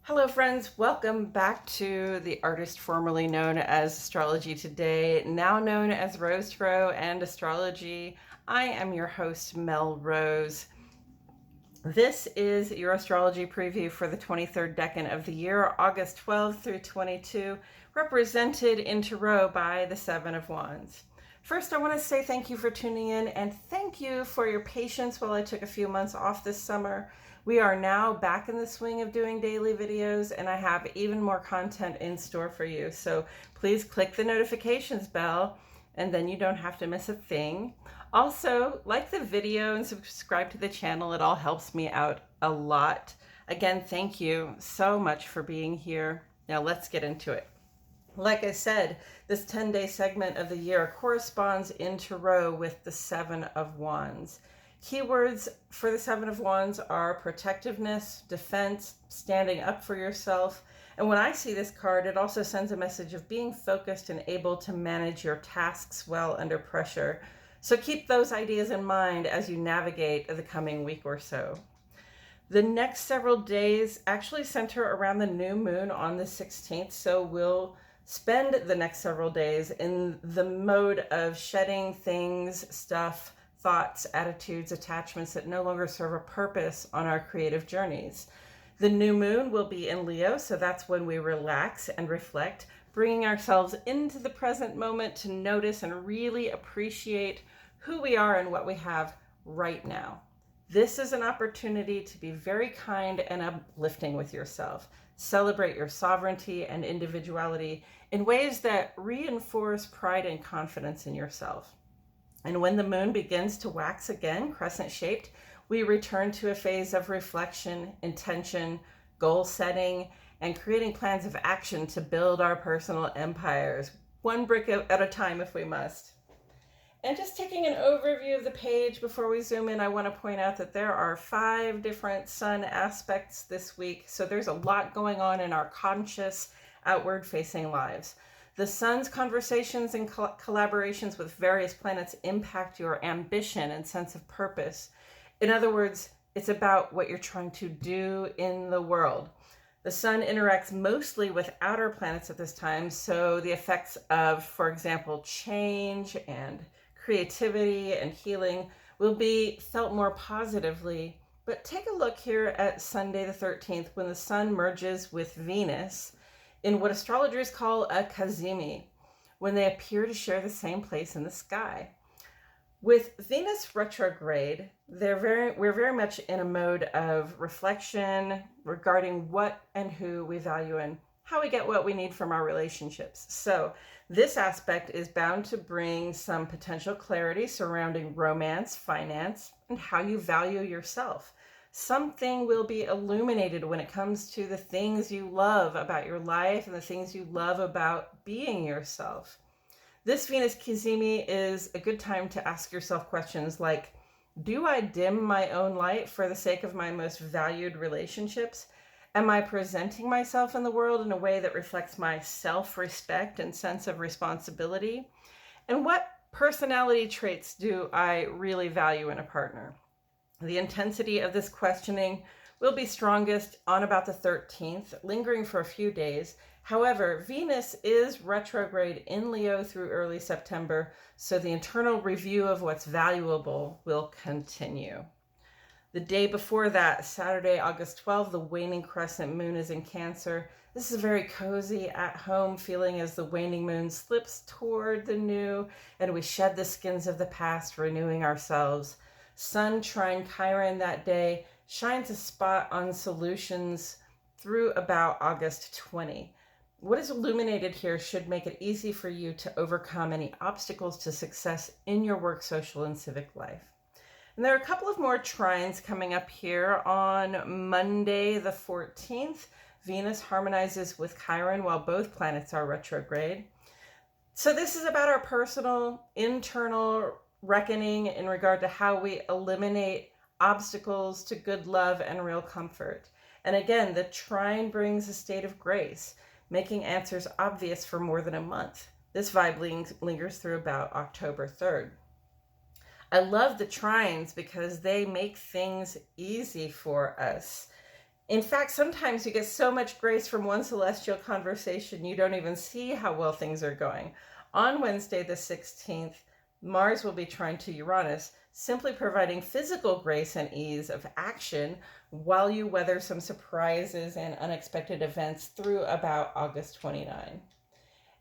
Hello friends, welcome back to the artist formerly known as Astrology Today, now known as Rose Tarot and Astrology. I am your host, Mel Rose. This is your astrology preview for the 23rd decan of the year, August 12th through 22, represented in Tarot by the Seven of Wands. First, I want to say thank you for tuning in and thank you for your patience while I took a few months off this summer. We are now back in the swing of doing daily videos, and I have even more content in store for you. So please click the notifications bell and then you don't have to miss a thing. Also, like the video and subscribe to the channel. It all helps me out a lot. Again, thank you so much for being here. Now let's get into it. Like I said, this 10-day segment of the year corresponds in Tarot with the Seven of Wands. Keywords for the Seven of Wands are protectiveness, defense, standing up for yourself. And when I see this card, it also sends a message of being focused and able to manage your tasks well under pressure. So keep those ideas in mind as you navigate the coming week or so. The next several days actually center around the new moon on the 16th, so we'll spend the next several days in the mode of shedding things, stuff, thoughts, attitudes, attachments that no longer serve a purpose on our creative journeys. The new moon will be in Leo, so that's when we relax and reflect, bringing ourselves into the present moment to notice and really appreciate who we are and what we have right now. This is an opportunity to be very kind and uplifting with yourself. Celebrate your sovereignty and individuality in ways that reinforce pride and confidence in yourself. And when the moon begins to wax again, crescent-shaped, we return to a phase of reflection, intention, goal setting, and creating plans of action to build our personal empires, one brick at a time if we must. And just taking an overview of the page before we zoom in, I want to point out that there are 5 different sun aspects this week. So there's a lot going on in our conscious, outward-facing lives. The sun's conversations and collaborations with various planets impact your ambition and sense of purpose. In other words, it's about what you're trying to do in the world. The sun interacts mostly with outer planets at this time, so the effects of, for example, change and creativity and healing will be felt more positively. But take a look here at Sunday the 13th when the sun merges with Venus in what astrologers call a cazimi, when they appear to share the same place in the sky. With Venus retrograde, we're very much in a mode of reflection regarding what and who we value and how we get what we need from our relationships. So this aspect is bound to bring some potential clarity surrounding romance, finance, and how you value yourself. Something will be illuminated when it comes to the things you love about your life and the things you love about being yourself. This Venus cazimi is a good time to ask yourself questions like, do I dim my own light for the sake of my most valued relationships? Am I presenting myself in the world in a way that reflects my self-respect and sense of responsibility? And what personality traits do I really value in a partner? The intensity of this questioning will be strongest on about the 13th, lingering for a few days. However, Venus is retrograde in Leo through early September, so the internal review of what's valuable will continue. The day before that, Saturday, August 12th, the waning crescent moon is in Cancer. This is a very cozy, at-home feeling as the waning moon slips toward the new, and we shed the skins of the past, renewing ourselves. Sun trine Chiron that day shines a spot on solutions through about August 20. What is illuminated here should make it easy for you to overcome any obstacles to success in your work, social, and civic life. And there are a couple of more trines coming up here. On Monday the 14th, Venus harmonizes with Chiron while both planets are retrograde. So this is about our personal, internal reckoning in regard to how we eliminate obstacles to good love and real comfort. And again, the trine brings a state of grace, making answers obvious for more than a month. This vibe lingers through about October 3rd. I love the trines because they make things easy for us. In fact, sometimes you get so much grace from one celestial conversation, you don't even see how well things are going. On Wednesday, the 16th, Mars will be trine to Uranus, simply providing physical grace and ease of action while you weather some surprises and unexpected events through about August 29.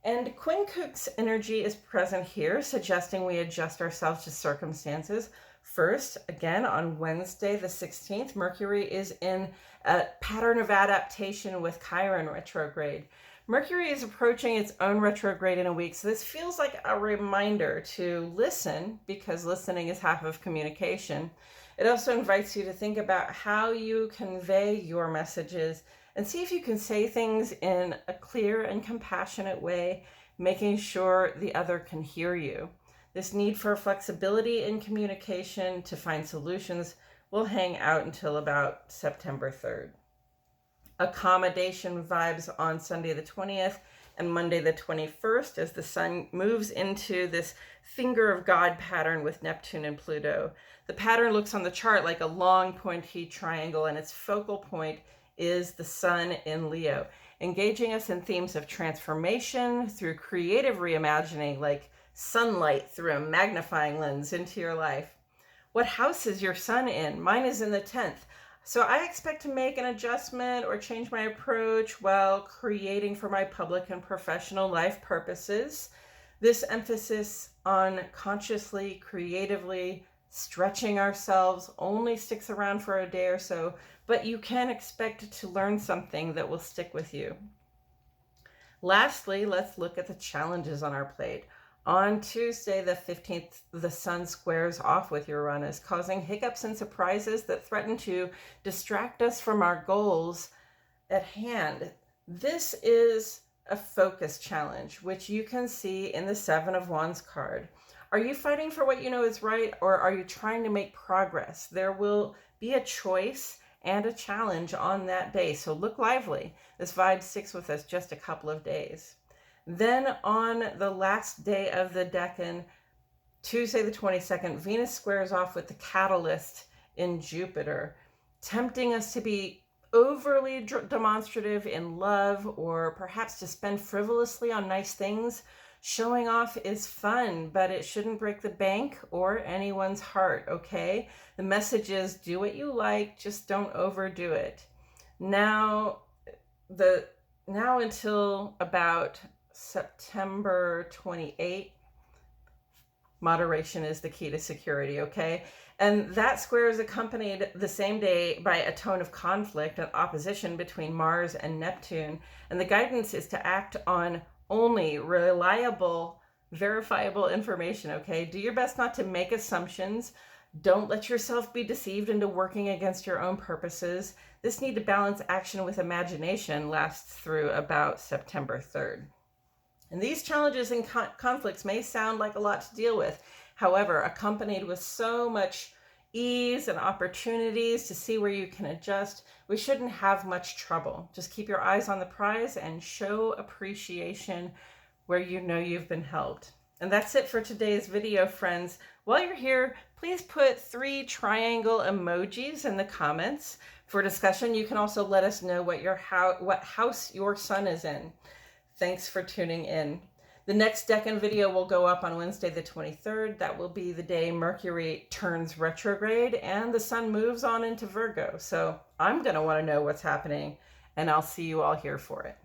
And Quincunx energy is present here, suggesting we adjust ourselves to circumstances. First, again, on Wednesday, the 16th, Mercury is in a pattern of adaptation with Chiron retrograde. Mercury is approaching its own retrograde in a week, so this feels like a reminder to listen, because listening is half of communication. It also invites you to think about how you convey your messages and see if you can say things in a clear and compassionate way, making sure the other can hear you. This need for flexibility in communication to find solutions will hang out until about September 3rd. Accommodation vibes on Sunday the 20th and Monday the 21st as the sun moves into this finger of God pattern with Neptune and Pluto. The pattern looks on the chart like a long pointy triangle, and its focal point is the sun in Leo, engaging us in themes of transformation through creative reimagining, like sunlight through a magnifying lens into your life. What house is your sun in? Mine is in the 10th. So I expect to make an adjustment or change my approach while creating for my public and professional life purposes. This emphasis on consciously, creatively stretching ourselves only sticks around for a day or so, but you can expect to learn something that will stick with you. Lastly, let's look at the challenges on our plate. On Tuesday, the 15th, the sun squares off with Uranus, causing hiccups and surprises that threaten to distract us from our goals at hand. This is a focus challenge, which you can see in the Seven of Wands card. Are you fighting for what you know is right, or are you trying to make progress? There will be a choice and a challenge on that day, so look lively. This vibe sticks with us just a couple of days. Then on the last day of the decan, Tuesday the 22nd, Venus squares off with the catalyst in Jupiter, tempting us to be overly demonstrative in love, or perhaps to spend frivolously on nice things. Showing off is fun, but it shouldn't break the bank or anyone's heart, okay? The message is do what you like, just don't overdo it. Now until about September 28th, moderation is the key to security, okay? And that square is accompanied the same day by a tone of conflict and opposition between Mars and Neptune. And the guidance is to act on only reliable, verifiable information, okay? Do your best not to make assumptions. Don't let yourself be deceived into working against your own purposes. This need to balance action with imagination lasts through about September 3rd. And these challenges and conflicts may sound like a lot to deal with. However, accompanied with so much ease and opportunities to see where you can adjust, we shouldn't have much trouble. Just keep your eyes on the prize and show appreciation where you know you've been helped. And that's it for today's video, friends. While you're here, please put 3 triangle emojis in the comments for discussion. You can also let us know what house your sun is in. Thanks for tuning in. The next decan video will go up on Wednesday the 23rd. That will be the day Mercury turns retrograde and the sun moves on into Virgo. So I'm going to want to know what's happening, and I'll see you all here for it.